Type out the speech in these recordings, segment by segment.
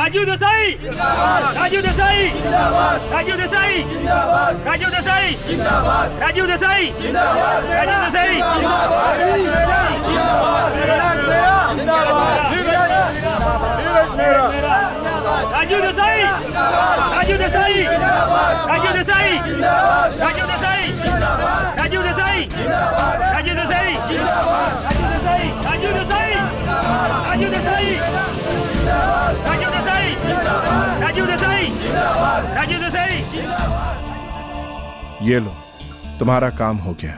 राजू देसाई जिंदाबाद, राजू देसाई जिंदाबाद, राजू देसाई जिंदाबाद, राजू देसाई जिंदाबाद, राजू देसाई जिंदाबाद, राजू देसाई जिंदाबाद, राजू देसाई, राजू देसाई, राजू देसाई, राजू देसाई, राजू देसाई, राजू देसाई, राजू देसाई, राजू देसाई, राजू देसाई, राजू देसाई, राजू देसाई, राजू देसाई। ये लो, तुम्हारा काम हो गया।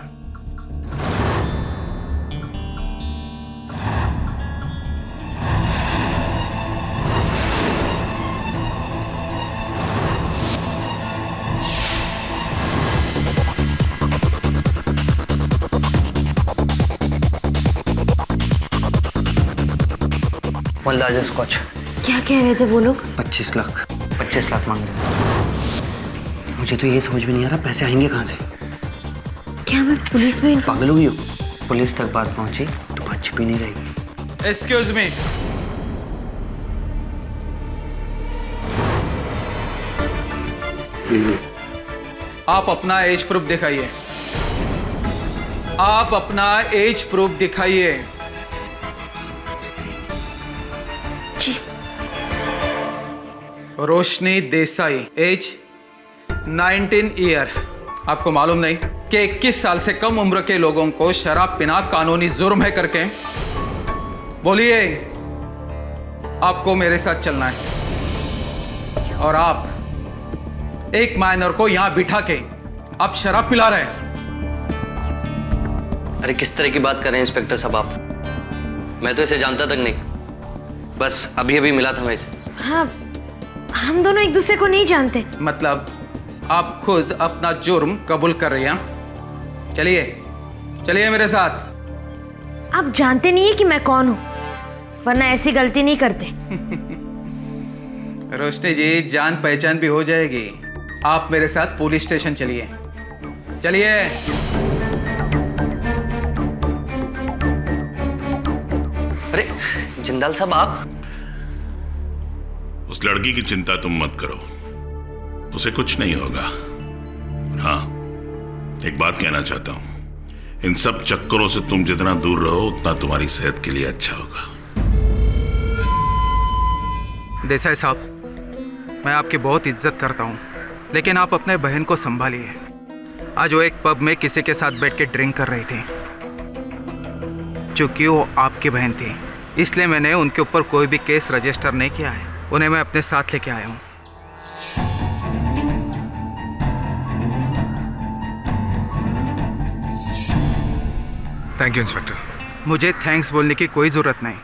Largest scotch. क्या कह रहे थे वो लोग? 25 लाख 25 लाख मांग रहे। मुझे तो ये समझ में नहीं आ रहा पैसे आएंगे कहाँ से। क्या मैं पुलिस में? पागल हुई हो? पुलिस तक बात पहुंची तो बात छिपी नहीं रहेगी। एक्सक्यूज मी, आप अपना एज प्रूफ दिखाइए। आप अपना एज प्रूफ दिखाइए। रोशनी देसाई, एज 19 ईयर। आपको मालूम नहीं कि 21 साल से कम उम्र के लोगों को शराब पीना कानूनी जुर्म है करके? बोलिए, आपको मेरे साथ चलना है। और आप एक माइनर को यहां बिठा के आप शराब पिला रहे हैं। अरे किस तरह की बात कर रहे हैं इंस्पेक्टर साहब आप? मैं तो इसे जानता तक नहीं, बस अभी अभी मिला था मैं इसे। हाँ, हम दोनों एक दूसरे को नहीं जानते। मतलब आप खुद अपना जुर्म कबूल कर रही हैं? चलिए चलिए मेरे साथ। आप जानते नहीं है कि मैं कौन हूँ, वरना ऐसी गलती नहीं करते। रोशनी जी, जान पहचान भी हो जाएगी। आप मेरे साथ पुलिस स्टेशन चलिए। चलिए। अरे जिंदाल साहब, आप? उस लड़की की चिंता तुम मत करो, उसे कुछ नहीं होगा। हाँ, एक बात कहना चाहता हूं, इन सब चक्करों से तुम जितना दूर रहो उतना तुम्हारी सेहत के लिए अच्छा होगा। देसाई साहब, मैं आपकी बहुत इज्जत करता हूं, लेकिन आप अपने बहन को संभालिए। आज वो एक पब में किसी के साथ बैठ के ड्रिंक कर रही थी। चूंकि वो आपकी बहन थी, इसलिए मैंने उनके ऊपर कोई भी केस रजिस्टर नहीं किया है। उन्हें मैं अपने साथ लेके आया हूँ। Thank you inspector. मुझे थैंक्स बोलने की कोई ज़रूरत नहीं।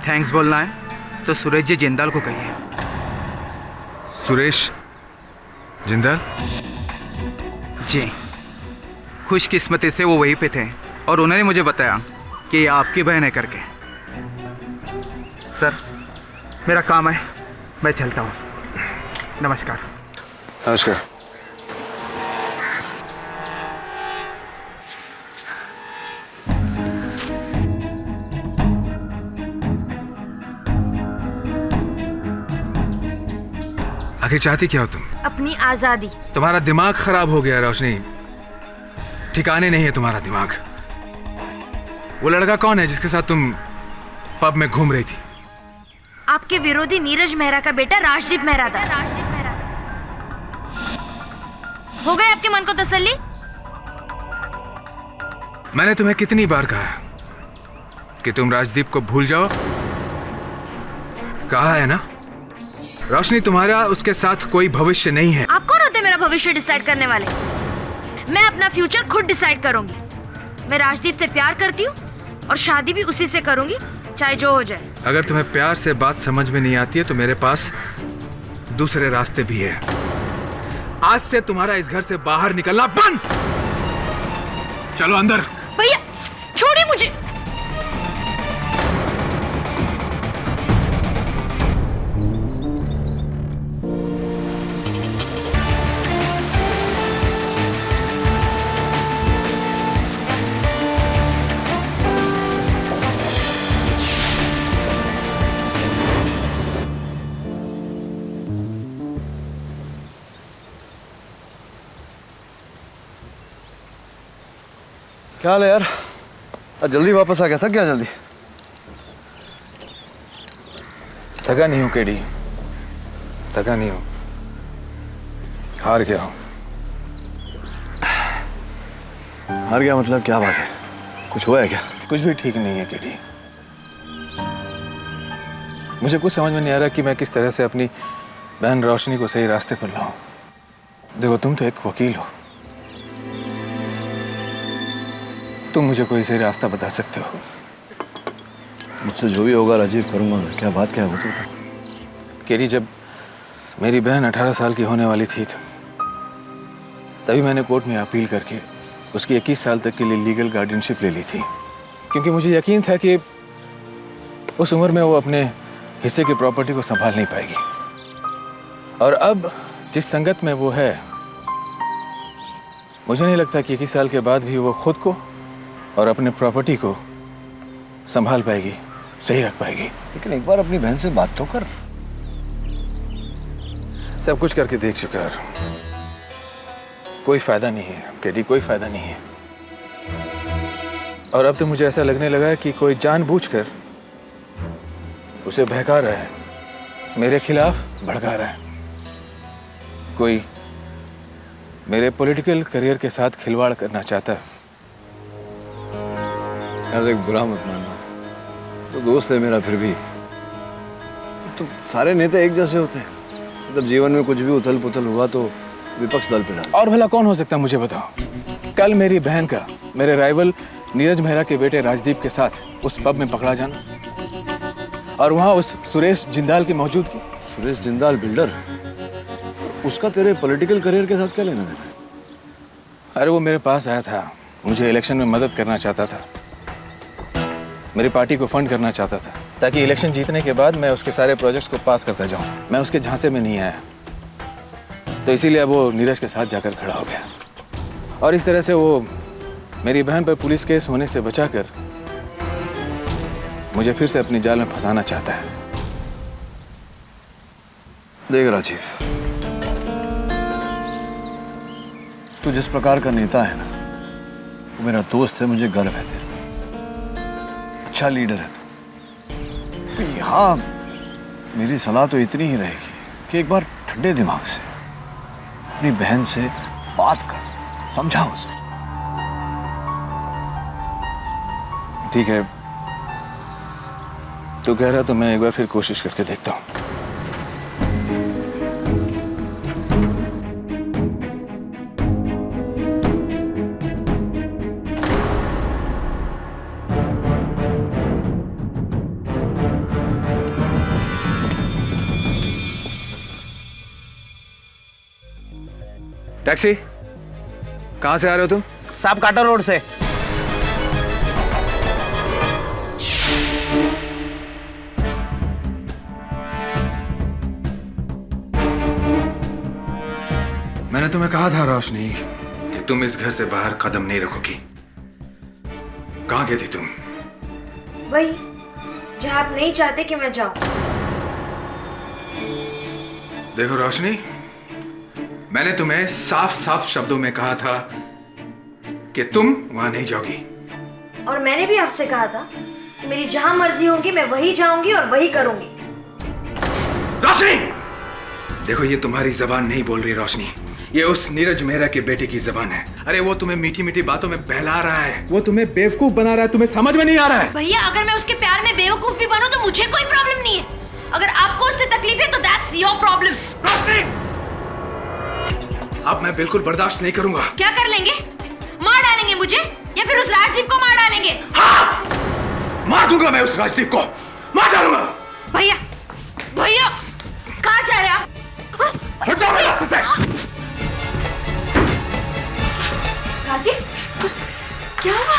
थैंक्स बोलना है तो सुरेश जी जिंदाल को कहिए। सुरेश जिंदाल? जी, खुशकिस्मती से वो वहीं पे थे और उन्होंने मुझे बताया कि ये आपकी बहन है करके। सर, मेरा काम है, मैं चलता हूँ। नमस्कार। नमस्कार। आखिर चाहती क्या हो तुम? अपनी आजादी। तुम्हारा दिमाग खराब हो गया रोशनी, ठिकाने नहीं है तुम्हारा दिमाग। वो लड़का कौन है जिसके साथ तुम पब में घूम रही थी? आपके विरोधी नीरज मेहरा का बेटा राजदीप मेहरा था। हो गए आपके मन को तसल्ली? मैंने तुम्हें कितनी बार कहा कि तुम राजदीप को भूल जाओ? कहा है ना? रोशनी, तुम्हारा उसके साथ कोई भविष्य नहीं है। आप कौन होते मेरा भविष्य डिसाइड करने वाले? मैं अपना फ्यूचर खुद डिसाइड करूंगी। मैं राजदीप से प्यार करती हूँ और शादी भी उसी से करूंगी, चाहे जो हो जाए। अगर तुम्हें प्यार से बात समझ में नहीं आती है तो मेरे पास दूसरे रास्ते भी है। आज से तुम्हारा इस घर से बाहर निकलना बंद। चलो अंदर। भैया छोड़िए मुझे। क्या हाल है यार? आज जल्दी वापस आ गया था क्या? जल्दी थका नहीं हूं केडी, थका नहीं हूं, हार गया हूं। हार गया मतलब क्या बात है? कुछ हुआ है क्या? कुछ भी ठीक नहीं है केडी। मुझे कुछ समझ में नहीं आ रहा कि मैं किस तरह से अपनी बहन रोशनी को सही रास्ते पर लाऊं। देखो, तुम तो एक वकील हो, तुम मुझे कोई सही रास्ता बता सकते हो। मुझसे जो भी होगा राजीव करूंगा मैं। क्या बात क्या है वो तो? केडी, जब मेरी बहन 18 साल की होने वाली थी तभी मैंने कोर्ट में अपील करके उसकी 21 साल तक के लिए लीगल गार्डियनशिप ले ली थी, क्योंकि मुझे यकीन था कि उस उम्र में वो अपने हिस्से की प्रॉपर्टी को संभाल नहीं पाएगी। और अब जिस संगत में वो है, मुझे नहीं लगता कि 21 साल के बाद भी वो खुद को और अपने प्रॉपर्टी को संभाल पाएगी, सही रख पाएगी। लेकिन एक बार अपनी बहन से बात तो कर। सब कुछ करके देख चुका है, कोई फायदा नहीं है केडी, कोई फायदा नहीं है। और अब तो मुझे ऐसा लगने लगा है कि कोई जानबूझकर उसे बहका रहा है, मेरे खिलाफ भड़का रहा है। कोई मेरे पॉलिटिकल करियर के साथ खिलवाड़ करना चाहता है। यार देख, बुरा मत मानना, तो दोस्त है मेरा। फिर भी तो सारे नेता एक जैसे होते हैं। मतलब जीवन में कुछ भी उथल पुथल हुआ तो विपक्ष दल पे डाल। और भला कौन हो सकता है, मुझे बताओ। कल मेरी बहन का मेरे राइवल नीरज मेहरा के बेटे राजदीप के साथ उस पब में पकड़ा जाना, और वहां उस सुरेश जिंदाल की मौजूदगी। सुरेश जिंदाल बिल्डर, उसका तेरे पॉलिटिकल करियर के साथ क्या लेना देना है? अरे वो मेरे पास आया था, मुझे इलेक्शन में मदद करना चाहता था, मेरी पार्टी को फंड करना चाहता था, ताकि इलेक्शन जीतने के बाद मैं उसके सारे प्रोजेक्ट्स को पास करता जाऊं। मैं उसके झांसे में नहीं आया, तो इसीलिए वो नीरज के साथ जाकर खड़ा हो गया। और इस तरह से वो मेरी बहन पर पुलिस केस होने से बचाकर मुझे फिर से अपनी जाल में फंसाना चाहता है। देख राजीव, तू जिस प्रकार का नेता है ना, वो मेरा दोस्त है, मुझे गर्व है तेरे। अच्छा लीडर है तो यहाँ मेरी सलाह तो इतनी ही रहेगी कि एक बार ठंडे दिमाग से अपनी बहन से बात कर, समझाओ उसे। ठीक है, तू कह रहा तो मैं एक बार फिर कोशिश करके देखता हूँ। टैक्सी, कहां से आ रहे हो तुम? साहब काटा रोड से। मैंने तुम्हें कहा था रोशनी कि तुम इस घर से बाहर कदम नहीं रखोगी। कहां गई थी तुम? वही जहां आप नहीं चाहते कि मैं जाऊं। देखो रोशनी, मैंने तुम्हें साफ साफ शब्दों में कहा था कि तुम वहां नहीं जाओगी। और मैंने भी आपसे कहा था कि मेरी जहां मर्जी होगी मैं वही जाऊंगी और वही करूंगी। रोशनी, देखो ये तुम्हारी जबान नहीं बोल रही रोशनी, ये उस नीरज मेहरा के बेटे की जबान है। अरे वो तुम्हें मीठी मीठी बातों में बहला रहा है, वो तुम्हें बेवकूफ बना रहा है, तुम्हें समझ में नहीं आ रहा है। भैया, अगर मैं उसके प्यार में बेवकूफ भी बनूं तो मुझे कोई प्रॉब्लम नहीं है। अगर आपको उससे तकलीफ है तो दैट्स योर प्रॉब्लम। रोशनी, अब मैं बिल्कुल बर्दाश्त नहीं करूंगा। क्या कर लेंगे? मार डालेंगे मुझे या फिर उस राजदीप को मार डालेंगे? हाँ, मार दूंगा मैं उस राजदीप को, मार डालूंगा। भैया, भैया कहाँ जा रहे आप? हट जाओ मेरे रास्ते से। राजीव, क्या हुआ?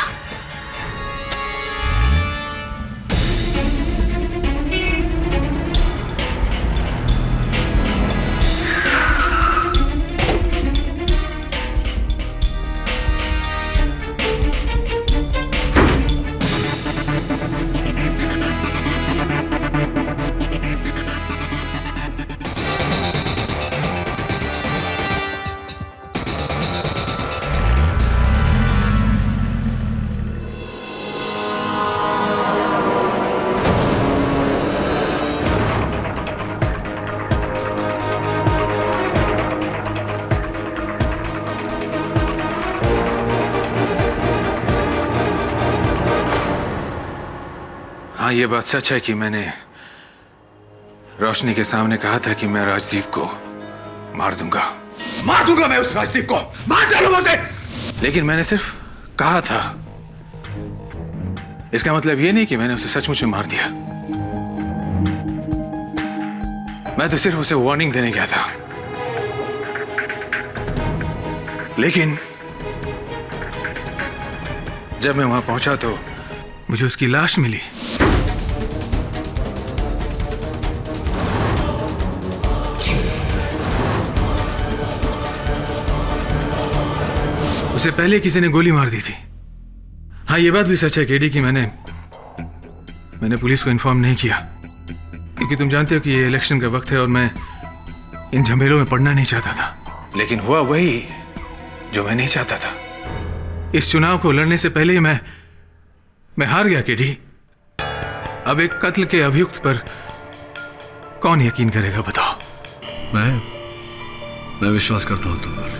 हाँ, ये बात सच है कि मैंने रोशनी के सामने कहा था कि मैं राजदीप को मार दूंगा मैं उस राजदीप को, मार डालूंगा उसे। लेकिन मैंने सिर्फ कहा था, इसका मतलब ये नहीं कि मैंने उसे सचमुच में मार दिया। मैं तो सिर्फ उसे वार्निंग देने गया था। लेकिन जब मैं वहां पहुंचा तो मुझे उसकी लाश मिली। उसे पहले किसी ने गोली मार दी थी। हाँ, ये बात भी सच है केडी कि मैंने पुलिस को इन्फॉर्म नहीं किया, क्योंकि तुम जानते हो कि ये इलेक्शन का वक्त है और मैं इन झमेलों में पड़ना नहीं चाहता था। लेकिन हुआ वही जो मैं नहीं चाहता था। इस चुनाव को लड़ने से पहले ही मैं हार गया केडी। अब एक कत्ल के अभियुक्त पर कौन यकीन करेगा, बताओ? मैं विश्वास करता हूं तुम पर।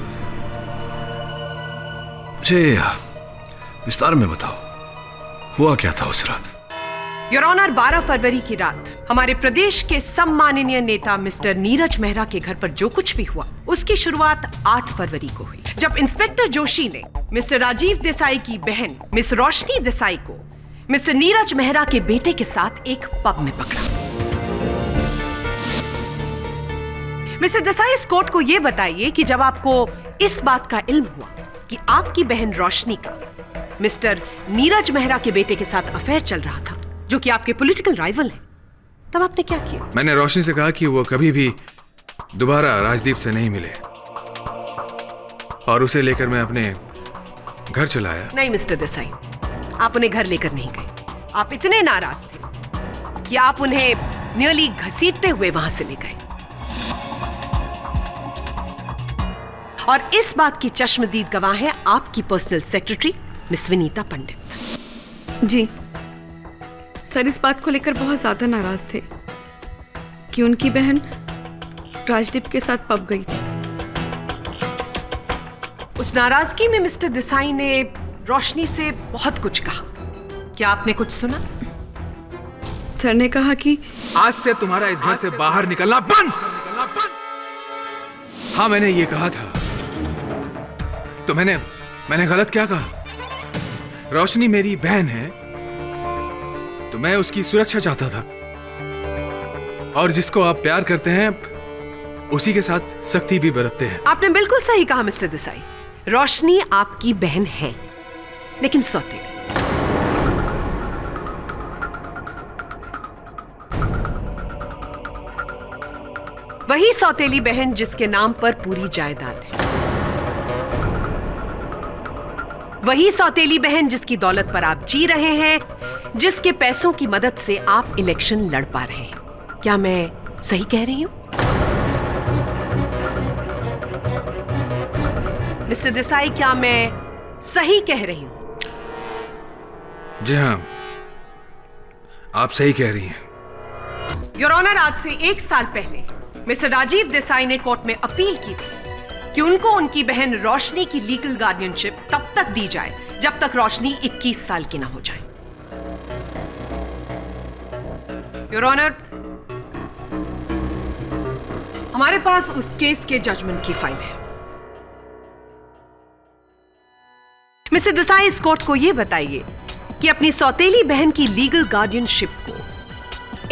मुझे विस्तार में बताओ, हुआ क्या था उस रात? योर ऑनर, 12 फरवरी की रात हमारे प्रदेश के सम्माननीय नेता मिस्टर नीरज मेहरा के घर पर जो कुछ भी हुआ उसकी शुरुआत 8 फरवरी को हुई, जब इंस्पेक्टर जोशी ने मिस्टर राजीव देसाई की बहन मिस रोशनी देसाई को मिस्टर नीरज मेहरा के बेटे के साथ एक पब में पकड़ा। मिस्टर देसाई, इस कोर्ट को यह बताइए कि जब आपको इस बात का इल्म हुआ कि आपकी बहन रोशनी का मिस्टर नीरज मेहरा के बेटे के साथ अफेयर चल रहा था, जो कि आपके पॉलिटिकल राइवल हैं, तब आपने क्या किया? मैंने रोशनी से कहा कि वो कभी भी दोबारा राजदीप से नहीं मिले और उसे लेकर मैं अपने घर चला आया। नहीं मिस्टर देसाई, आप उन्हें घर लेकर नहीं गए। आप इतने नाराज थे कि आप उन्हें नियरली घसीटते हुए वहां से ले गए। और इस बात की चश्मदीद गवाह है आपकी पर्सनल सेक्रेटरी मिस विनीता पंडित। जी सर, इस बात को लेकर बहुत ज्यादा नाराज थे कि उनकी बहन राजदीप के साथ पब गई थी। उस नाराजगी में मिस्टर देसाई ने रोशनी से बहुत कुछ कहा। क्या आपने कुछ सुना? सर ने कहा कि आज से तुम्हारा इस घर से बाहर निकलना बंद। हाँ, मैंने ये कहा था। तो मैंने गलत क्या कहा? रोशनी मेरी बहन है तो मैं उसकी सुरक्षा चाहता था, और जिसको आप प्यार करते हैं उसी के साथ सख्ती भी बरतते हैं। आपने बिल्कुल सही कहा मिस्टर देसाई। रोशनी आपकी बहन है, लेकिन सौतेली। वही सौतेली बहन जिसके नाम पर पूरी जायदाद है, वही सौतेली बहन जिसकी दौलत पर आप जी रहे हैं, जिसके पैसों की मदद से आप इलेक्शन लड़ पा रहे हैं। क्या मैं सही कह रही हूं? मिस्टर देसाई, क्या मैं सही कह रही हूं? जी हाँ, आप सही कह रही हैं। योर ऑनर, आज से 1 साल पहले मिस्टर राजीव देसाई ने कोर्ट में अपील की थी कि उनको उनकी बहन रोशनी की लीगल गार्डियनशिप तब तक दी जाए जब तक रोशनी 21 साल की ना हो जाए। योर ऑनर, हमारे पास उस केस के जजमेंट की फाइल है। मिस्टर देसाई, इस कोर्ट को यह बताइए कि अपनी सौतेली बहन की लीगल गार्डियनशिप को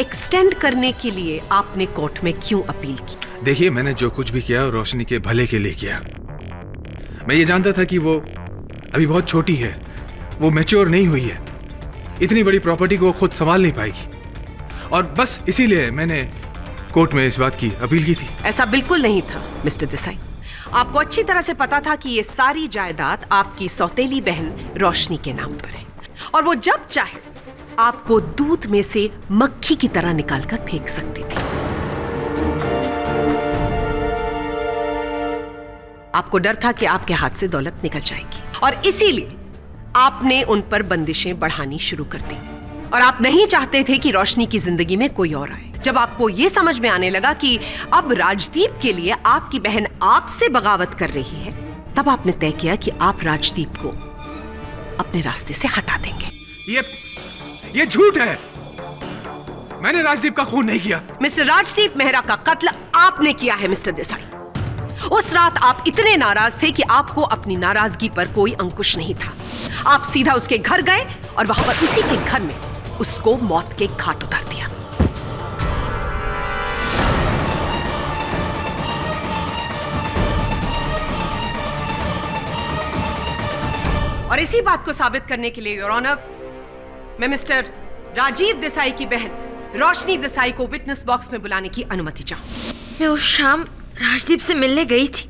एक्सटेंड करने के लिए आपने कोर्ट में क्यों अपील की? देखिए, मैंने जो कुछ भी किया रोशनी के भले के लिए किया। मैं ये जानता था कि वो अभी बहुत छोटी है, वो मैच्योर नहीं हुई है, इतनी बड़ी प्रॉपर्टी को वो खुद संभाल नहीं पाएगी, और बस इसीलिए मैंने कोर्ट में इस बात की अपील की थी। ऐसा बिल्कुल नहीं था मिस्टर देसाई। आपको अच्छी तरह से पता था कि ये सारी जायदाद आपकी सौतेली बहन रोशनी के नाम पर है, और वो जब चाहे आपको दूध में से मक्खी की तरह निकालकर फेंक सकती थी। आपको डर था कि आपके हाथ से दौलत निकल जाएगी, और इसीलिए आपने उन पर बंदिशें बढ़ानी शुरू कर दी, और आप नहीं चाहते थे कि रोशनी की जिंदगी में कोई और आए। जब आपको यह समझ में आने लगा कि अब राजदीप के लिए आपकी बहन आपसे बगावत कर रही है, तब आपने तय किया कि आप राजदीप को अपने रास्ते से हटा देंगे। ये झूठ है। मैंने राजदीप का खून नहीं किया। मिस्टर राजदीप मेहरा का कत्ल आपने किया है मिस्टर देसाई। उस रात आप इतने नाराज थे कि आपको अपनी नाराजगी पर कोई अंकुश नहीं था। आप सीधा उसके घर गए और वहां पर उसी के घर में उसको मौत के घाट उतार दिया। और इसी बात को साबित करने के लिए योर ऑनर, मैं मिस्टर राजीव देसाई की बहन रोशनी देसाई को विटनेस बॉक्स में बुलाने की अनुमति चाहूं। मैं उस शाम राजदीप से मिलने गई थी,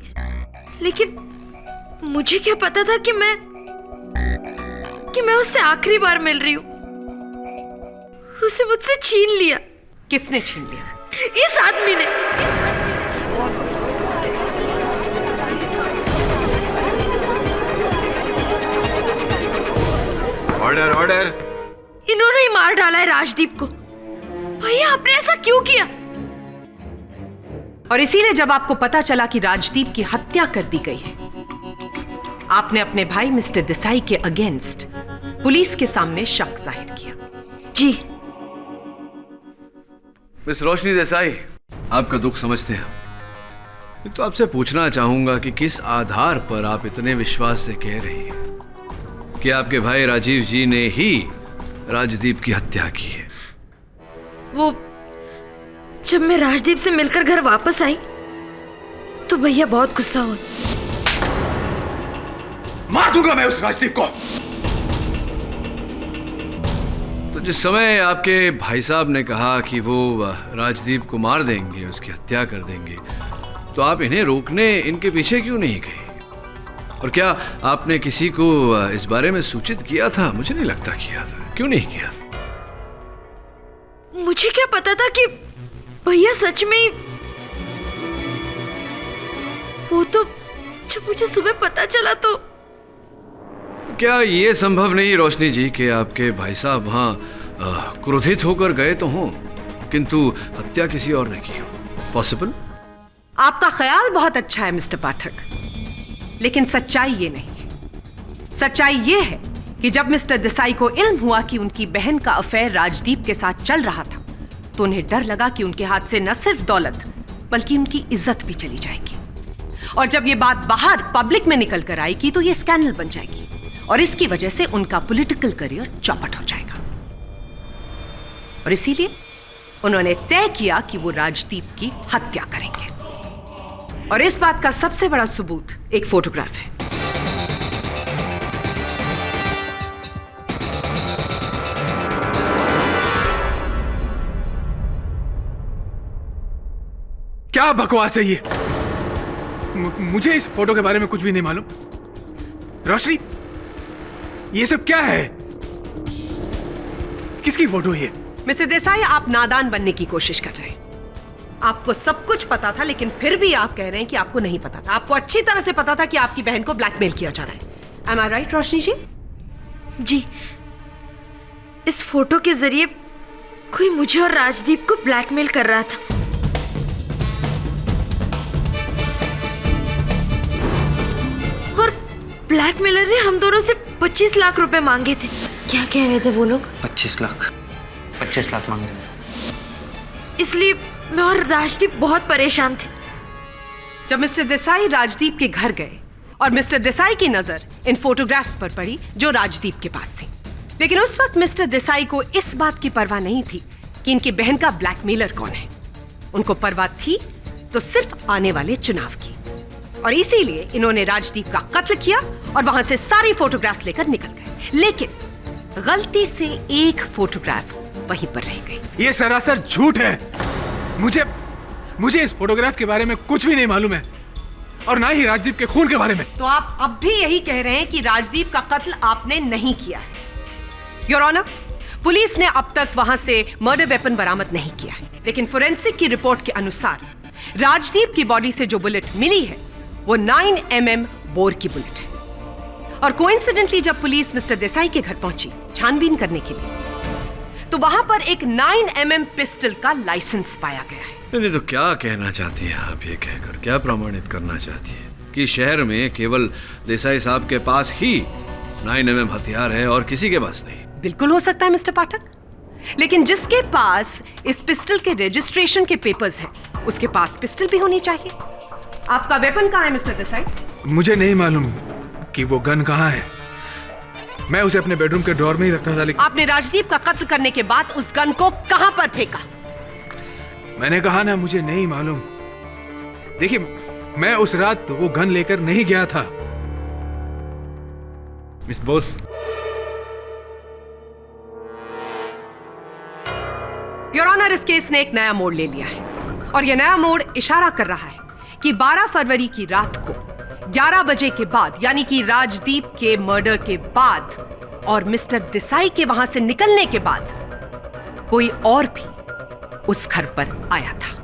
लेकिन मुझे क्या पता था कि मैं उससे आखिरी बार मिल रही हूँ। उसे मुझसे छीन लिया। किसने छीन लिया? इस आदमी ने। Order order. इन्होंने ही मार डाला है राजदीप को। भैया आपने ऐसा क्यों किया? और इसीलिए जब आपको पता चला कि राजदीप की हत्या कर दी गई है, आपने अपने भाई मिस्टर देसाई के अगेंस्ट पुलिस के सामने शक जाहिर किया। जी मिस रोशनी देसाई, आपका दुख समझते हैं। तो आपसे पूछना चाहूंगा कि किस आधार पर आप इतने विश्वास से कह रही हैं कि आपके भाई राजीव जी ने ही राजदीप की हत्या की है? वो जब मैं राजदीप से मिलकर घर वापस आई तो भैया बहुत गुस्सा हुआ। मार दूंगा मैं उस राजदीप को। तो जिस समय आपके भाई साहब ने कहा कि वो राजदीप को मार देंगे, उसकी हत्या कर देंगे, तो आप इन्हें रोकने इनके पीछे क्यों नहीं गए? और क्या आपने किसी को इस बारे में सूचित किया था? मुझे नहीं लगता किया था। क्यों नहीं किया? मुझे क्या पता था कि भैया सच में ही। वो तो जब मुझे सुबह पता चला तो। क्या ये संभव नहीं रोशनी जी कि आपके भाई साहब वहां क्रोधित होकर गए तो हों, किंतु हत्या किसी और ने की हो? पॉसिबल? आपका ख्याल बहुत अच्छा है मिस्टर पाठक, लेकिन सच्चाई ये नहीं है। सच्चाई ये है कि जब मिस्टर देसाई को इल्म हुआ कि उनकी बहन का अफेयर राजदीप के साथ चल रहा था, तो उन्हें डर लगा कि उनके हाथ से न सिर्फ दौलत बल्कि उनकी इज्जत भी चली जाएगी। और जब ये बात बाहर पब्लिक में निकल कर आएगी तो ये स्कैंडल बन जाएगी और इसकी वजह से उनका पॉलिटिकल करियर चौपट हो जाएगा। और इसीलिए उन्होंने तय किया कि वो राजदीप की हत्या करेंगे। और इस बात का सबसे बड़ा सबूत एक फोटोग्राफ है। क्या बकवास है ये? मुझे इस फोटो के बारे में कुछ भी नहीं मालूम। रोशनी, ये सब क्या है? किसकी फोटो है ये? मिस्टर देसाई, आप नादान बनने की कोशिश कर रहे हैं। आपको सब कुछ पता था, लेकिन फिर भी आप कह रहे हैं कि आपको नहीं पता था। आपको अच्छी तरह से पता था कि आपकी बहन को ब्लैकमेल किया जा रहा है। Am I right, रोशनी जी? जी, इस फोटो के जरिए कोई मुझे और राजदीप को ब्लैकमेल कर रहा था। और ब्लैकमेलर ने हम दोनों से 25 लाख रुपए मांगे थे। क्या कह रहे थे वो लोग? 25 लाख मांग रहे हैं। इसलिए मैं और राजदीप बहुत परेशान थे। जब मिस्टर देसाई राजदीप के घर गए और मिस्टर देसाई की नजर इन फोटोग्राफ्स पर पड़ी जो राजदीप के पास थी, लेकिन उस वक्त मिस्टर देसाई को इस बात की परवाह नहीं थी कि इनकी बहन का ब्लैकमेलर कौन है। उनको परवाह थी तो सिर्फ आने वाले चुनाव की। और इसीलिए इन्होंने राजदीप का कत्ल किया और वहां से सारी फोटोग्राफ्स लेकर निकल गए। लेकिन गलती से एक फोटोग्राफ वहीं पर रह गई। ये सरासर झूठ है। मुझे इस फोटोग्राफ के बारे में कुछ भी नहीं मालूम है, और ना ही राजदीप के खून के बारे में। तो आप अब भी यही कह रहे हैं कि राजदीप का कत्ल आपने नहीं किया है? योर ऑनर, पुलिस ने अब तक वहां से मर्डर वेपन बरामद नहीं किया है, लेकिन फोरेंसिक की रिपोर्ट के अनुसार राजदीप की बॉडी से जो बुलेट मिली है वो 9 mm बोर की बुलेट है। और कोइंसिडेंटली जब पुलिस मिस्टर देसाई के घर पहुंची छानबीन करने के लिए, तो वहां पर एक 9 mm पिस्टल का लाइसेंस पाया गया है। नहीं तो क्या कहना चाहती हैं आप? ये कहकर क्या प्रमाणित करना चाहती हैं कि शहर में केवल देसाई साहब के पास ही 9 mm हथियार है और किसी के पास नहीं? बिल्कुल हो सकता है मिस्टर पाठक, लेकिन जिसके पास इस पिस्टल के रजिस्ट्रेशन के पेपर्स हैं, उसके पास पिस्टल भी होनी चाहिए। आपका वेपन कहाँ है मिस्टर देसाई? मुझे नहीं मालूम कि वो गन कहाँ है। मैं उसे अपने बेडरूम के ड्रॉर में ही रखता था। लेकिन आपने राजदीप का कत्ल करने के बाद उस गन को कहां पर फेंका? मैंने कहा ना, मुझे नहीं मालूम। देखिए, मैं उस रात वो गन लेकर नहीं गया था। मिस बोस, योर ऑनर, इस केस ने एक नया मोड़ ले लिया है और यह नया मोड़ इशारा कर रहा है कि 12 फरवरी की रात को 11 बजे के बाद, यानी कि राजदीप के मर्डर के बाद और मिस्टर देसाई के वहां से निकलने के बाद कोई और भी उस घर पर आया था।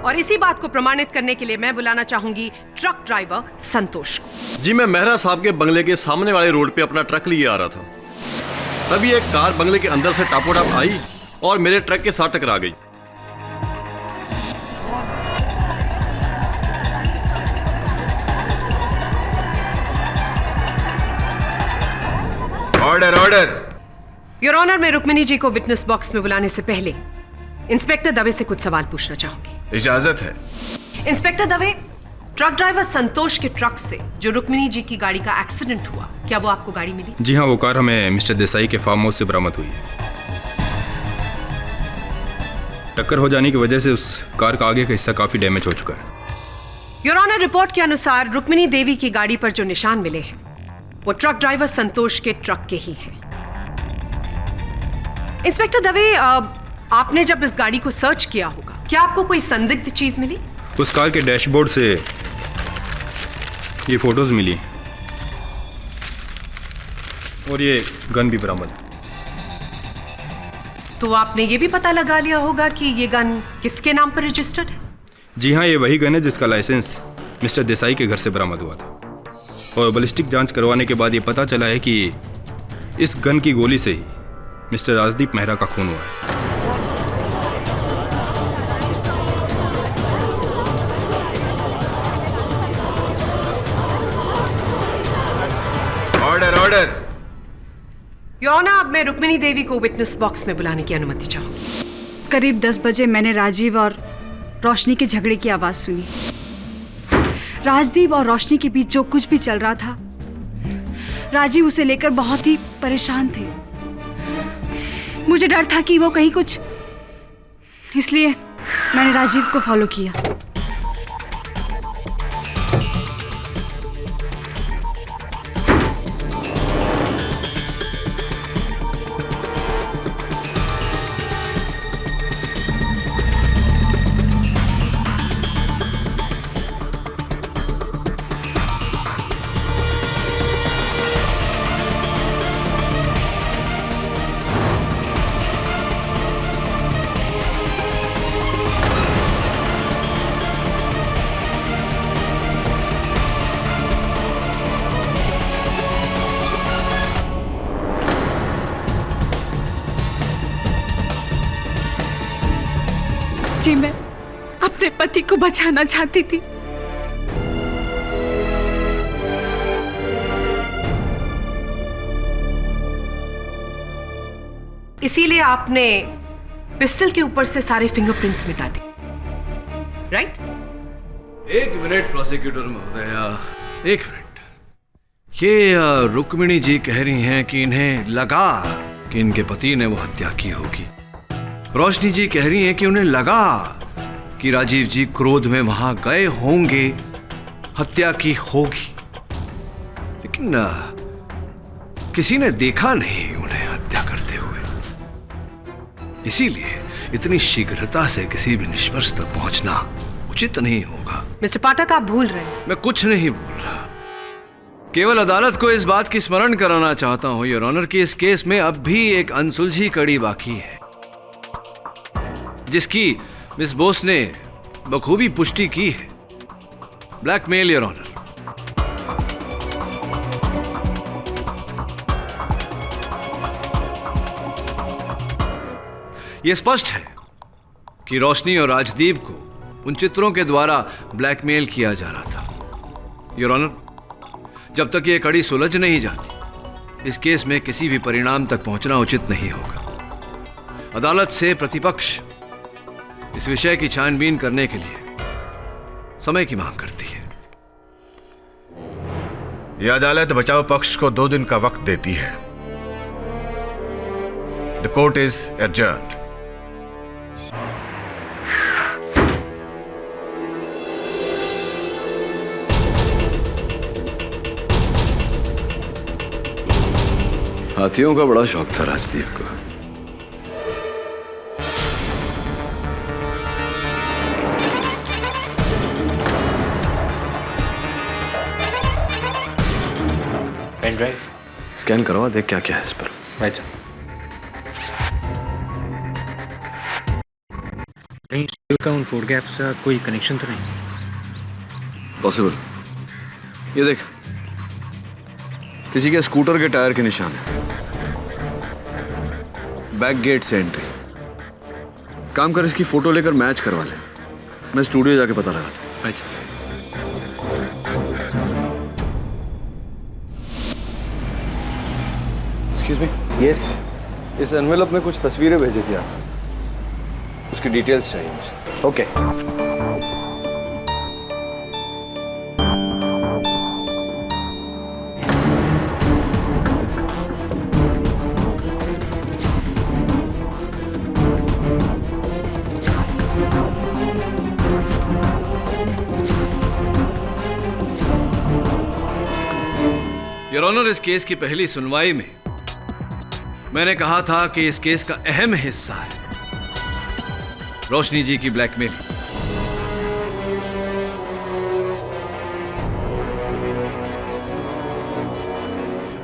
और इसी बात को प्रमाणित करने के लिए मैं बुलाना चाहूंगी ट्रक ड्राइवर संतोष को। जी, मैं मेहरा साहब के बंगले के सामने वाले रोड पे अपना ट्रक लिए आ रहा था। तभी एक कार बंगले के अंदर से टापोटाप आई और मेरे ट्रक के साथ टकरा गई। Order order. योर ऑनर, मैं रुक्मिनी जी को विटनेस बॉक्स में बुलाने से पहले इंस्पेक्टर दवे से कुछ सवाल पूछना चाहूंगी। इजाजत है। इंस्पेक्टर दवे, ट्रक ड्राइवर संतोष के ट्रक से जो रुक्मिनी जी की गाड़ी का एक्सीडेंट हुआ, क्या वो आपको गाड़ी मिली? जी हाँ, वो कार हमें मिस्टर देसाई के फार्म हाउस से बरामद हुई है। टक्कर हो जाने की वजह से उस कार का आगे का हिस्सा काफी डैमेज हो चुका है। योर ऑनर, रिपोर्ट के अनुसार रुक्मिनी देवी की गाड़ी पर जो निशान मिले हैं वो ट्रक ड्राइवर संतोष के ट्रक के ही हैं। इंस्पेक्टर दवे, आपने जब इस गाड़ी को सर्च किया होगा, क्या आपको कोई संदिग्ध चीज मिली? उस कार के डैशबोर्ड से ये फोटोज मिली और ये गन भी बरामद। तो आपने ये भी पता लगा लिया होगा कि ये गन किसके नाम पर रजिस्टर्ड है? जी हाँ, ये वही गन है जिसका लाइसेंस मिस्टर देसाई के घर से बरामद हुआ था और बैलिस्टिक जांच करवाने के बाद ये पता चला है कि इस गन की गोली से ही मिस्टर राजदीप मेहरा का खून हुआ है। Order order. योर ऑनर, अब मैं रुक्मिनी देवी को विटनेस बॉक्स में बुलाने की अनुमति चाहूंगी। करीब 10 बजे मैंने राजीव और रोशनी के झगड़े की आवाज सुनी। राजदीप और रोशनी के बीच जो कुछ भी चल रहा था, राजीव उसे लेकर बहुत ही परेशान थे। मुझे डर था कि वो कहीं कुछ, इसलिए मैंने राजीव को फॉलो किया। जी, मैं अपने पति को बचाना चाहती थी। इसीलिए आपने पिस्टल के ऊपर से सारे फिंगरप्रिंट्स मिटा दिए, राइट? एक मिनट प्रोसिक्यूटर महोदया, एक मिनट। ये रुक्मिणी जी कह रही हैं कि इन्हें लगा कि इनके पति ने वो हत्या की होगी। रोशनी जी कह रही हैं कि उन्हें लगा कि राजीव जी क्रोध में वहां गए होंगे, हत्या की होगी, लेकिन किसी ने देखा नहीं उन्हें हत्या करते हुए। इसीलिए इतनी शीघ्रता से किसी भी निष्कर्ष तक पहुंचना उचित नहीं होगा। मिस्टर पाठक, आप भूल रहे हैं। मैं कुछ नहीं भूल रहा, केवल अदालत को इस बात की स्मरण कराना चाहता हूं योर ऑनर कि इस केस में अब भी एक अनसुलझी कड़ी बाकी है, जिसकी मिस बोस ने बखूबी पुष्टि की है। Blackmail your honour. यह स्पष्ट है कि रोशनी और राजदीप को उन चित्रों के द्वारा ब्लैकमेल किया जा रहा था योर ऑनर, जब तक ये कड़ी सुलझ नहीं जाती, इस केस में किसी भी परिणाम तक पहुंचना उचित नहीं होगा। अदालत से प्रतिपक्ष इस विषय की छानबीन करने के लिए समय की मांग करती है। यह अदालत बचाव पक्ष को 2 दिन का वक्त देती है। The court is adjourned. हाथियों का बड़ा शौक था राजदीप को। पेन ड्राइव स्कैन करवा, देख क्या क्या है इस पर। अच्छा, कहीं का उन फोटोग्राफ्स का कोई कनेक्शन तो नहीं? पॉसिबल। ये देख, किसी के स्कूटर के टायर के निशान है। बैक गेट से एंट्री। काम कर, इसकी फोटो लेकर मैच करवा ले। मैं स्टूडियो जाके पता लगा। अच्छा, एक्सक्यूज मी। यस। इस एनवेलप में कुछ तस्वीरें भेजी थी आप, उसकी डिटेल्स चाहिए मुझे। ओके। योर ऑनर, इस केस की पहली सुनवाई में मैंने कहा था कि इस केस का अहम हिस्सा है रोशनी जी की ब्लैकमेलिंग।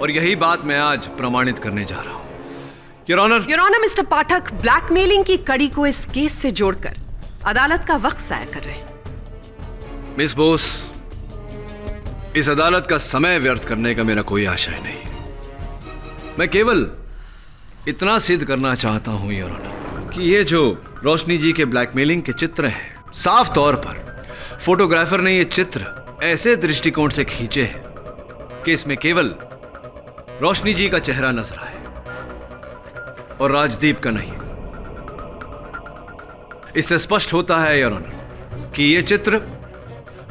और यही बात मैं आज प्रमाणित करने जा रहा हूं। Your honour, mister Pathak blackmailing की कड़ी को इस केस से जोड़कर अदालत का वक्त जाया कर रहे हैं। मिस बोस, इस अदालत का समय व्यर्थ करने का मेरा कोई आशय नहीं। मैं केवल इतना सिद्ध करना चाहता हूं योर ऑनर कि ये जो रोशनी जी के ब्लैकमेलिंग के चित्र हैं, साफ तौर पर फोटोग्राफर ने ये चित्र ऐसे दृष्टिकोण से खींचे हैं कि इसमें केवल रोशनी जी का चेहरा नजर आए और राजदीप का नहीं। इससे स्पष्ट होता है योर ऑनर कि ये चित्र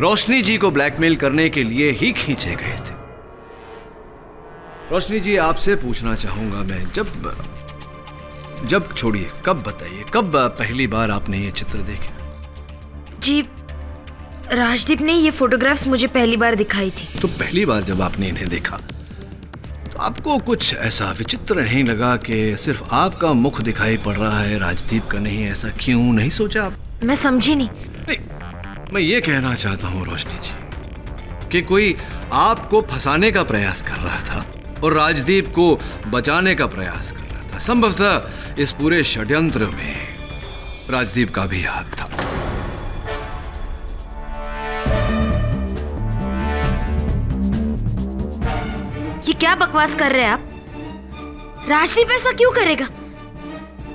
रोशनी जी को ब्लैकमेल करने के लिए ही खींचे गए थे। रोशनी जी, आपसे पूछना चाहूंगा मैं, जब छोड़िए, कब बताइए, कब पहली बार आपने ये चित्र देखे? जी, राजदीप ने ये फोटोग्राफ्स मुझे पहली बार दिखाई थी। तो पहली बार जब आपने इन्हें देखा तो आपको कुछ ऐसा विचित्र नहीं लगा कि सिर्फ आपका मुख दिखाई पड़ रहा है, राजदीप का नहीं? ऐसा क्यों नहीं सोचा आप? मैं समझी नहीं। मैं ये कहना चाहता हूं रोशनी जी कि कोई आपको फंसाने का प्रयास कर रहा था और राजदीप को बचाने का प्रयास कर रहा था। संभवतः इस पूरे षड्यंत्र में राजदीप का भी हाथ था। ये क्या बकवास कर रहे हैं आप? राजदीप ऐसा क्यों करेगा?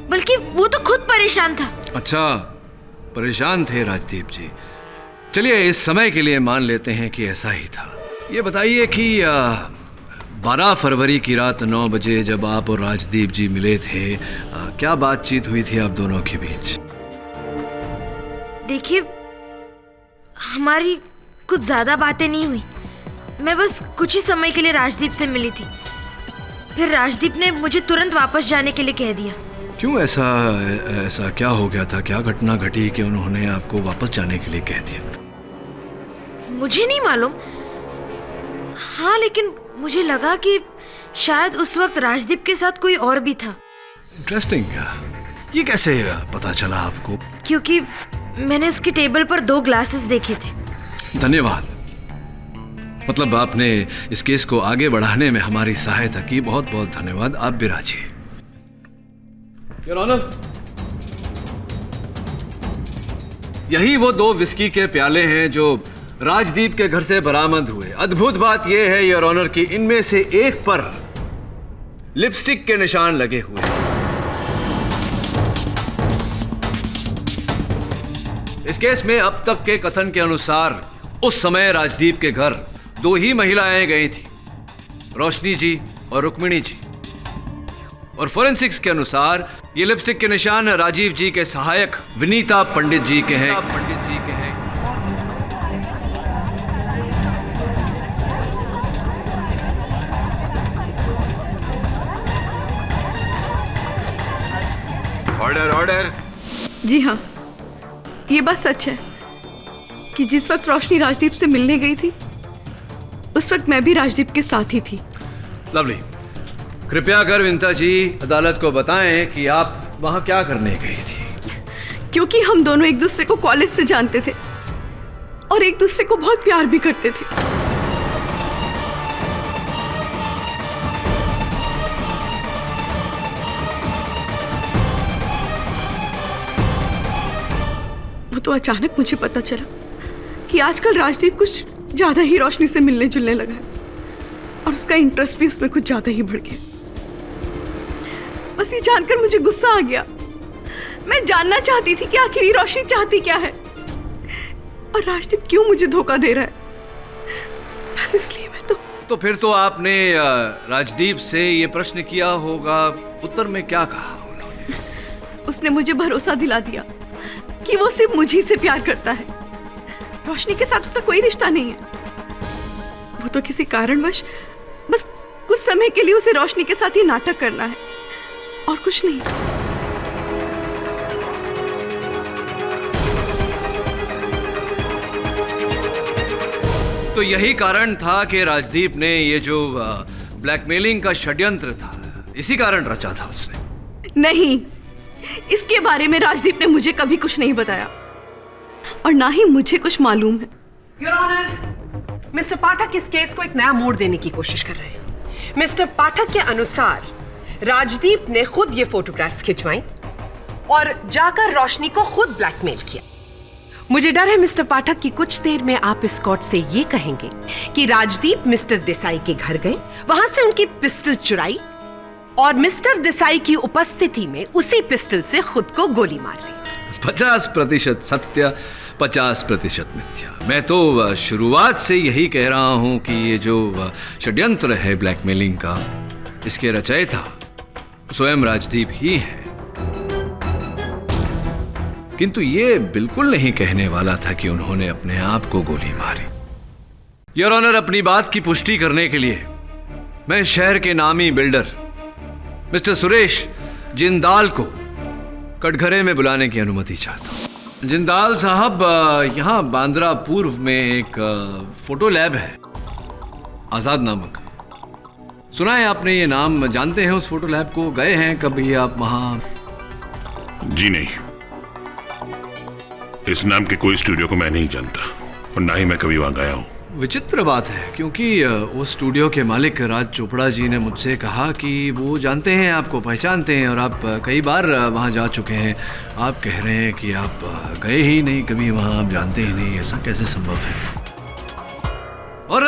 बल्कि वो तो खुद परेशान था। अच्छा, परेशान थे राजदीप जी। चलिए, इस समय के लिए मान लेते हैं कि ऐसा ही था। ये बताइए कि 12 फरवरी की रात 9 बजे जब आप और राजदीप जी मिले थे, क्या बातचीत हुई थी आप दोनों के बीच? देखिए, हमारी कुछ ज्यादा बातें नहीं हुई। मैं बस कुछ ही समय के लिए राजदीप से मिली थी। फिर राजदीप ने मुझे तुरंत वापस जाने के लिए कह दिया। क्यों? ऐसा क्या हो गया था? क्या घटना घटी कि उन्होंने आपको वापस जाने के लिए कह दिया? मुझे नहीं मालूम। हाँ, लेकिन मुझे लगा कि शायद उस वक्त राजदीप के साथ कोई और भी था। इंटरेस्टिंग। ये कैसे पता चला आपको? क्योंकि मैंने उसकी टेबल पर 2 ग्लासेस देखे थे। धन्यवाद। मतलब आपने इस केस को आगे बढ़ाने में हमारी सहायता की। बहुत बहुत धन्यवाद। आप भी राजी। योर ऑनर, यही वो 2 विस्की के प्याले हैं जो राजदीप के घर से बरामद हुए। अद्भुत बात यह है योर ऑनर कि इनमें से एक पर लिपस्टिक के निशान लगे हुए हैं। इस केस में अब तक के कथन के अनुसार उस समय राजदीप के घर दो ही महिलाएं गई थी, रोशनी जी और रुक्मिणी जी। और फोरेंसिक्स के अनुसार ये लिपस्टिक के निशान राजीव जी के सहायक विनीता पंडित जी के हैं। Order order. जी हाँ, ये बात सच है कि जिस वक्त रोशनी राजदीप से मिलने गई थी उस वक्त मैं भी राजदीप के साथ ही थी। लवली, कृपया कर विनीता जी अदालत को बताएं कि आप वहां क्या करने गई थी। क्योंकि हम दोनों एक दूसरे को कॉलेज से जानते थे और एक दूसरे को बहुत प्यार भी करते थे। वो तो अचानक मुझे पता चला कि आजकल राजदीप कुछ ज्यादा ही रोशनी से मिलने जुलने लगा है और उसका इंटरेस्ट भी उसमें कुछ ज्यादा ही बढ़ गया। बस ये जानकर मुझे गुस्सा आ गया। मैं जानना चाहती थी कि आखिर ये रोशनी चाहती क्या है और राजदीप क्यों मुझे धोखा दे रहा है। बस इसलिए मैं तो फिर तो आपने राजदीप से ये प्रश्न किया होगा, उत्तर में क्या कहा उन्होंने? उसने मुझे भरोसा दिला दिया कि वो सिर्फ मुझे से प्यार करता है, रोशनी के साथ उसका कोई रिश्ता नहीं है। वो तो किसी कारणवश बस कुछ समय के लिए उसे रोशनी के साथ ही नाटक करना है और कुछ नहीं। तो यही कारण था कि राजदीप ने ये जो ब्लैकमेलिंग का षड्यंत्र था, इसी कारण रचा था उसने। नहीं, इसके बारे में राजदीप ने मुझे कभी कुछ नहीं बताया और ना ही मुझे कुछ मालूम है। योर ऑनर, मिस्टर पाठक इस केस को एक नया मोड़ देने की कोशिश कर रहे हैं। मिस्टर पाठक के अनुसार राजदीप ने खुद ये फोटोग्राफ्स खिंचवाई और जाकर रोशनी को खुद ब्लैकमेल किया। मुझे डर है मिस्टर पाठक कि कुछ देर में आप इस कोर्ट से ये कहेंगे कि राजदीप मिस्टर देसाई के घर गए, वहां से उनकी पिस्टल चुराई और मिस्टर देसाई की उपस्थिति में उसी पिस्टल से खुद को गोली मार ली। 50% सत्य, 50% मिथ्या। मैं तो शुरुआत से यही कह रहा हूं कि ये जो षड्यंत्र है ब्लैकमेलिंग का, इसके रचयिता स्वयं राजदीप ही है। किंतु ये बिल्कुल नहीं कहने वाला था कि उन्होंने अपने आप को गोली मारी। योर ऑनर, अपनी बात की पुष्टि करने के लिए मैं शहर के नामी बिल्डर मिस्टर सुरेश जिंदाल को कटघरे में बुलाने की अनुमति चाहता हूं। जिंदाल साहब, यहां बांद्रा पूर्व में एक फोटो लैब है, आजाद नामक। सुना है आपने ये नाम, जानते हैं उस फोटो लैब को? गए हैं कभी आप वहां? जी नहीं, इस नाम के कोई स्टूडियो को मैं नहीं जानता और ना ही मैं कभी वहां गया हूं। विचित्र बात है, क्योंकि वो स्टूडियो के मालिक राज चोपड़ा जी ने मुझसे कहा कि वो जानते हैं, आपको पहचानते हैं और आप कई बार वहां जा चुके हैं। आप कह रहे हैं कि आप गए ही नहीं कभी वहां, आप जानते ही नहीं, ऐसा कैसे संभव है? और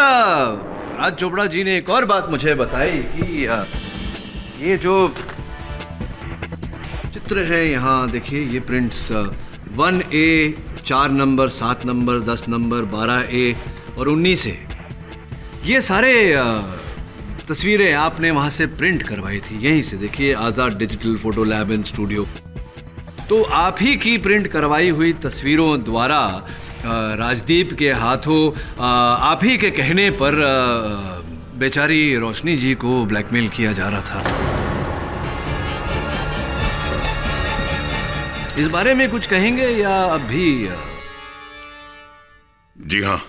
राज चोपड़ा जी ने एक और बात मुझे बताई कि ये जो चित्र है यहाँ देखिए, ये prints 1A, 4 number, 7 number, 10 number, 12A और 19A, ये सारे तस्वीरें आपने वहां से प्रिंट करवाई थी, यहीं से। देखिए, Azad digital photo lab and studio. तो आप ही की प्रिंट करवाई हुई तस्वीरों द्वारा राजदीप के हाथों आप ही के कहने पर बेचारी रोशनी जी को ब्लैकमेल किया जा रहा था। इस बारे में कुछ कहेंगे या अब भी? जी हाँ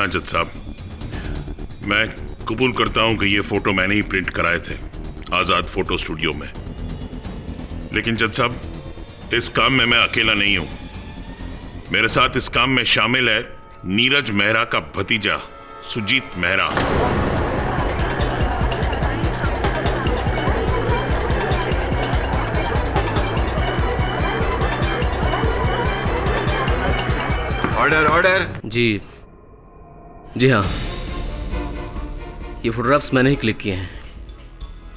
जज साहब, मैं कबूल करता हूं कि ये फोटो मैंने ही प्रिंट कराए थे आजाद फोटो स्टूडियो में। लेकिन जज साहब, इस काम में मैं अकेला नहीं हूं। मेरे साथ इस काम में शामिल है नीरज मेहरा का भतीजा सुजीत मेहरा। Order order. जी हाँ, ये फोटोग्राफ्स मैंने ही क्लिक किए हैं,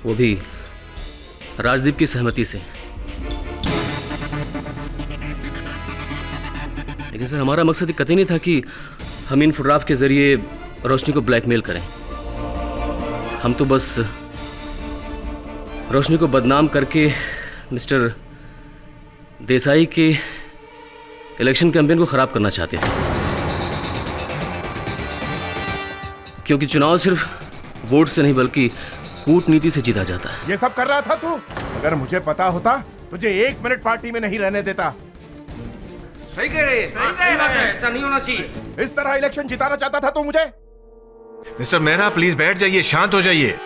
वो भी राजदीप की सहमति से। लेकिन सर, हमारा मकसद कतई नहीं था कि हम इन फोटोग्राफ के जरिए रोशनी को ब्लैकमेल करें। हम तो बस रोशनी को बदनाम करके मिस्टर देसाई के इलेक्शन कैंपेन को खराब करना चाहते थे, क्योंकि चुनाव सिर्फ वोट से नहीं बल्कि कूटनीति से जीता जाता है। ये सब कर रहा था तू? अगर मुझे पता होता तुझे 1 मिनट पार्टी में नहीं रहने देता। सही कह रहे हैं। ऐसा नहीं होना चाहिए। इस तरह इलेक्शन जिताना चाहता था तू मुझे? मिस्टर मेहरा प्लीज बैठ जाइए, शांत हो जाइए।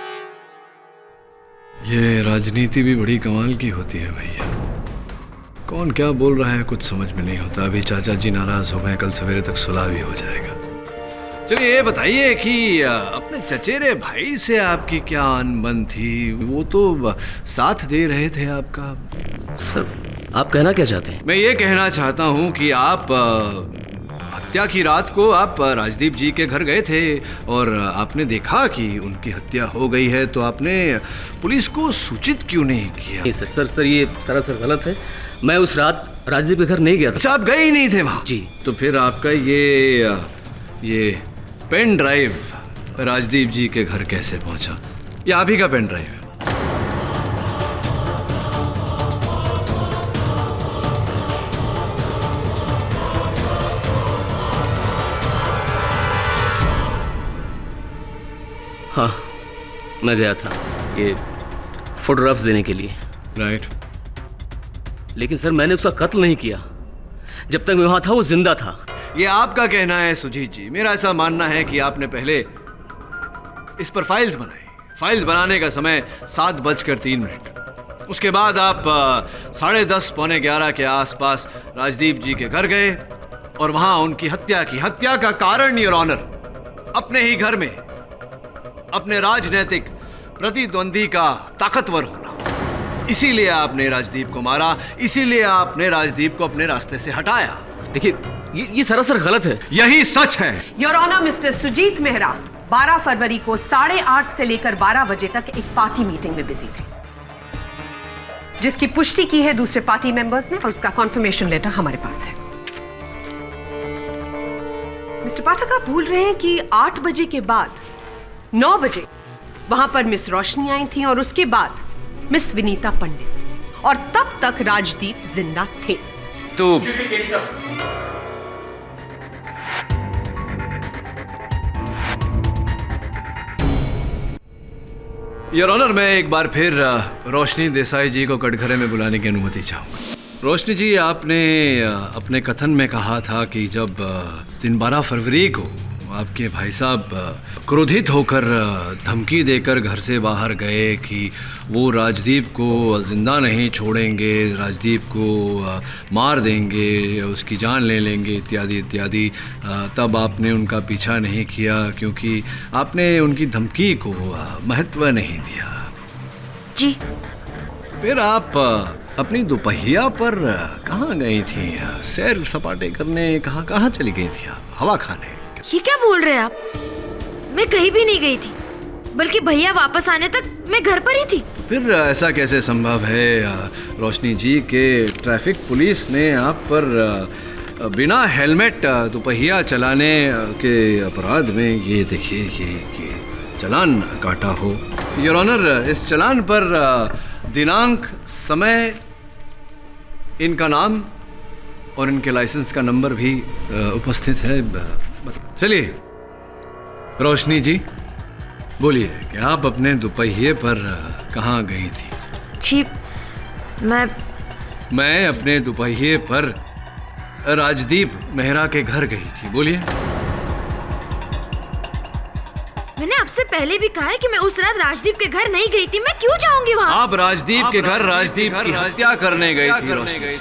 ये राजनीति भी बड़ी कमाल की होती है भैया। कौन क्या बोल रहा है कुछ समझ में नहीं होता। अभी चाचा जी नाराज हो गए, कल सवेरे तक सुलह भी हो जाएगा। चलिए ये बताइए कि अपने चचेरे भाई से आपकी क्या अनबन थी? वो तो साथ दे रहे थे आपका। सर आप कहना क्या चाहते हैं? मैं ये कहना चाहता हूँ कि आप हत्या की रात को आप राजदीप जी के घर गए थे और आपने देखा कि उनकी हत्या हो गई है, तो आपने पुलिस को सूचित क्यों नहीं किया? नहीं सर ये सरासर गलत है। मैं उस रात राजदीप के घर नहीं गया था। अच्छा, आप गए ही नहीं थे वहाँ? जी। तो फिर आपका ये पेन ड्राइव राजदीप जी के घर कैसे पहुंचा? ये आप ही का पेन ड्राइव है? हाँ, मैं गया था ये फोटोग्राफ्स देने के लिए। राइट। लेकिन सर मैंने उसका कत्ल नहीं किया। जब तक मैं वहां था वो जिंदा था। ये आपका कहना है सुजीत जी। मेरा ऐसा मानना है कि आपने पहले इस पर फाइल्स बनाई। फाइल्स बनाने का समय 7:03। उसके बाद आप 10:30 पौने 11 के आसपास राजदीप जी के घर गए और वहां उनकी हत्या की। हत्या का कारण योर ऑनर अपने ही घर में अपने राजनीतिक प्रतिद्वंदी का ताकतवर होना। इसीलिए आपने राजदीप को मारा, इसीलिए आपने राजदीप को अपने रास्ते से हटाया। देखिए ये सरासर गलत है। यही सच है। Your honour, mister Sujeet Mehra 12 फरवरी को 8:30 से लेकर 12 बजे तक एक पार्टी मीटिंग में बिजी थे, जिसकी पुष्टि की है दूसरे पार्टी मेंबर्स ने और उसका कॉन्फर्मेशन लेटर हमारे पास है। मिस्टर पाठक, आप भूल रहे हैं कि 8 बजे के बाद 9 बजे वहां पर मिस रोशनी आई थी और उसके बाद मिस विनीता पंडित, और तब तक राजदीप जिंदा थे। तो योर ऑनर, मैं एक बार फिर रोशनी देसाई जी को कटघरे में बुलाने की अनुमति चाहूंगा। रोशनी जी, आपने अपने कथन में कहा था कि जब दिन 12 फरवरी को आपके भाई साहब क्रोधित होकर धमकी देकर घर से बाहर गए कि वो राजदीप को जिंदा नहीं छोड़ेंगे, राजदीप को मार देंगे, उसकी जान ले लेंगे इत्यादि इत्यादि, तब आपने उनका पीछा नहीं किया क्योंकि आपने उनकी धमकी को महत्व नहीं दिया। जी। फिर आप अपनी दोपहिया पर कहाँ गई थी? सैर सपाटे करने कहाँ चली गई थी आप? हवा खाने? ये क्या बोल रहे हैं आप? मैं कहीं भी नहीं गई थी, बल्कि भैया वापस आने तक मैं घर पर ही थी। फिर ऐसा कैसे संभव है रोशनी जी के ट्रैफिक पुलिस ने आप पर बिना हेलमेट दोपहिया चलाने के अपराध में ये देखिए ये चालान काटा हो? योर ऑनर, इस चालान पर दिनांक, समय, इनका नाम और इनके लाइसेंस का नंबर भी उपस्थित है। चलिए रोशनी जी, बोलिए कि आप अपने दोपहिए पर कहाँ गई थी? जी, मैं अपने दोपहिए पर राजदीप मेहरा के घर गई थी। बोलिए। मैंने आपसे पहले भी कहा है कि मैं उस रात राजदीप के घर नहीं गई थी। मैं क्यों जाऊंगी वहाँ? आप राजदीप के घर राजदीप की हत्या करने गई थी रोशनी।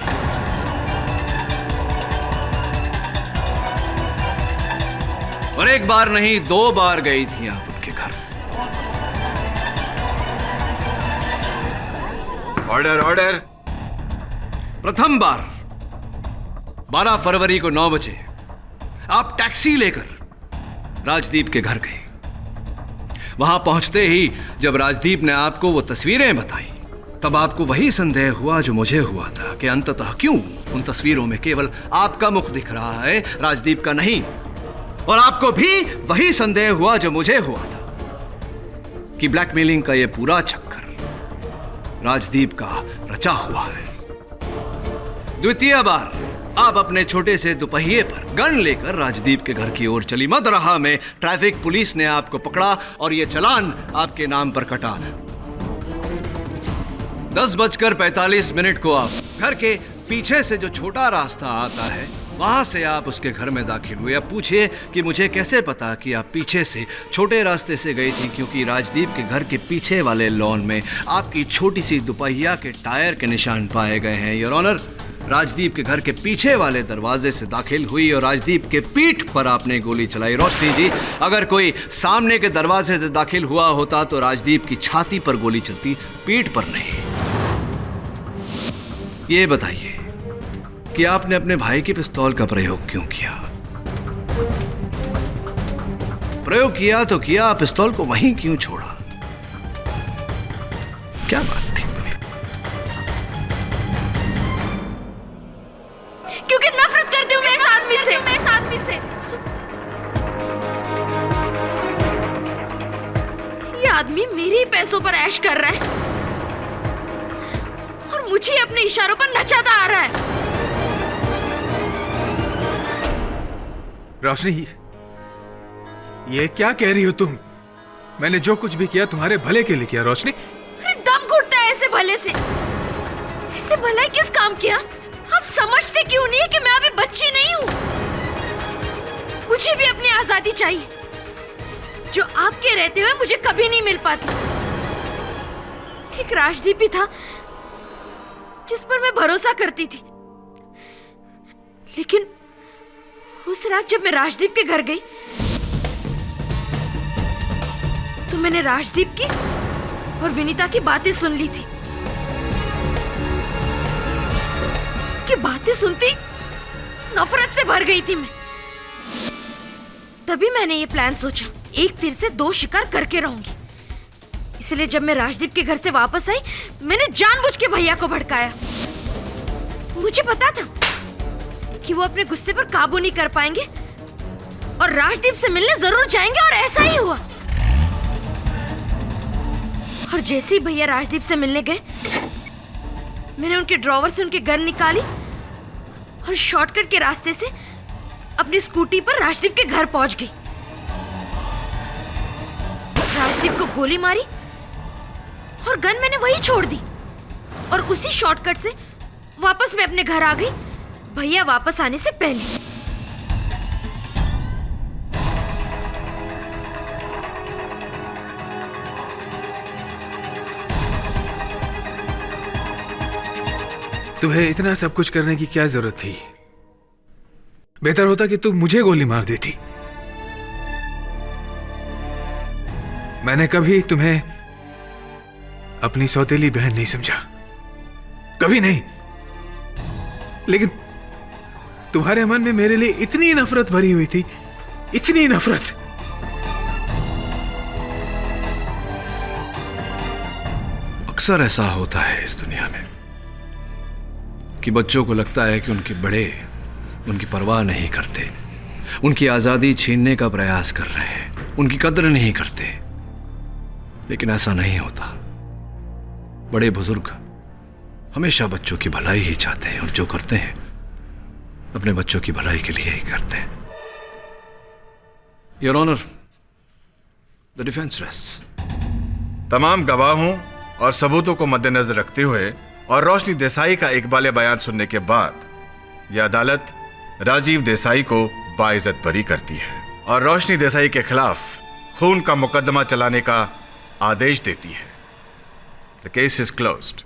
और एक बार नहीं 2 बार गई थी आप उनके घर। Order order. प्रथम बार 12 फरवरी को 9 बजे आप टैक्सी लेकर राजदीप के घर गए। वहां पहुंचते ही जब राजदीप ने आपको वो तस्वीरें बताई, तब आपको वही संदेह हुआ जो मुझे हुआ था कि अंततः क्यों उन तस्वीरों में केवल आपका मुख दिख रहा है, राजदीप का नहीं। और आपको भी वही संदेह हुआ जो मुझे हुआ था कि ब्लैकमेलिंग का यह पूरा चक्कर राजदीप का रचा हुआ है। द्वितीय बार आप अपने छोटे से दुपहिए पर गन लेकर राजदीप के घर की ओर चली। मदरहा में ट्रैफिक पुलिस ने आपको पकड़ा और यह चालान आपके नाम पर कटा। 10:45 को आप घर के पीछे से जो छोटा रास्ता आता है वहां से आप उसके घर में दाखिल हुए। अब पूछिए कि मुझे कैसे पता कि आप पीछे से छोटे रास्ते से गई थी, क्योंकि राजदीप के घर के पीछे वाले लॉन में आपकी छोटी सी दुपहिया के टायर के निशान पाए गए हैं। योर ऑनर, राजदीप के घर के पीछे वाले दरवाजे से दाखिल हुई और राजदीप के पीठ पर आपने गोली चलाई। रोशनी जी, अगर कोई सामने के दरवाजे से दाखिल हुआ होता तो राजदीप की छाती पर गोली चलती, पीठ पर नहीं। ये बताइए कि आपने अपने भाई के पिस्तौल का प्रयोग क्यों किया? प्रयोग किया तो किया, पिस्तौल को वहीं क्यों छोड़ा? क्या बात थी? क्योंकि नफरत करती हूँ मैं इस आदमी से। ये आदमी मेरे ही पैसों पर ऐश कर रहा है और मुझे अपने इशारों पर नचाता आ रहा है। रोशनी, ये क्या कह रही हो तुम? मैंने जो कुछ भी किया तुम्हारे भले के लिए किया रोशनी। अरे दम घुटता है ऐसे भले से। ऐसे भला किस काम किया? आप समझते क्यों नहीं है कि मैं अभी बच्ची नहीं हूँ? मुझे भी अपनी आजादी चाहिए जो आपके रहते हुए मुझे कभी नहीं मिल पाती। एक राजदीप भी था जिस पर मैं भरोसा करती थी, लेकिन उस रात जब मैं राजदीप के घर गई तो मैंने राजदीप की और विनीता की बातें सुन ली थी। कि बातें सुनती नफरत से भर गई थी मैं। तभी मैंने ये प्लान सोचा, एक तीर से दो शिकार करके रहूंगी। इसलिए जब मैं राजदीप के घर से वापस आई, मैंने जानबूझ के भैया को भड़काया। मुझे पता था कि वो अपने गुस्से पर काबू नहीं कर पाएंगे और राजदीप से मिलने जरूर जाएंगे, और ऐसा ही हुआ। और जैसे ही भैया राजदीप से मिलने गए, मैंने उनके ड्रॉवर से उनके गन निकाली और शॉर्टकट के रास्ते से अपनी स्कूटी पर राजदीप के घर पहुंच गई। राजदीप को गोली मारी और गन मैंने वहीं छोड़ दी और उसी शॉर्टकट से वापस मैं अपने घर आ गई, भैया वापस आने से पहले। तुम्हें इतना सब कुछ करने की क्या जरूरत थी? बेहतर होता कि तुम मुझे गोली मार देती। मैंने कभी तुम्हें अपनी सौतेली बहन नहीं समझा, कभी नहीं। लेकिन तुम्हारे मन में मेरे लिए इतनी नफरत भरी हुई थी, इतनी नफरत। अक्सर ऐसा होता है इस दुनिया में कि बच्चों को लगता है कि उनके बड़े उनकी परवाह नहीं करते, उनकी आजादी छीनने का प्रयास कर रहे हैं, उनकी कद्र नहीं करते। लेकिन ऐसा नहीं होता। बड़े बुजुर्ग हमेशा बच्चों की भलाई ही चाहते हैं और जो करते हैं अपने बच्चों की भलाई के लिए ही करते हैं। Your honour, the defence rest. तमाम गवाहों और सबूतों को मद्देनजर रखते हुए और रोशनी देसाई का इकबाल बयान सुनने के बाद यह अदालत राजीव देसाई को बाइज्जत बरी करती है और रोशनी देसाई के खिलाफ खून का मुकदमा चलाने का आदेश देती है। The case is closed.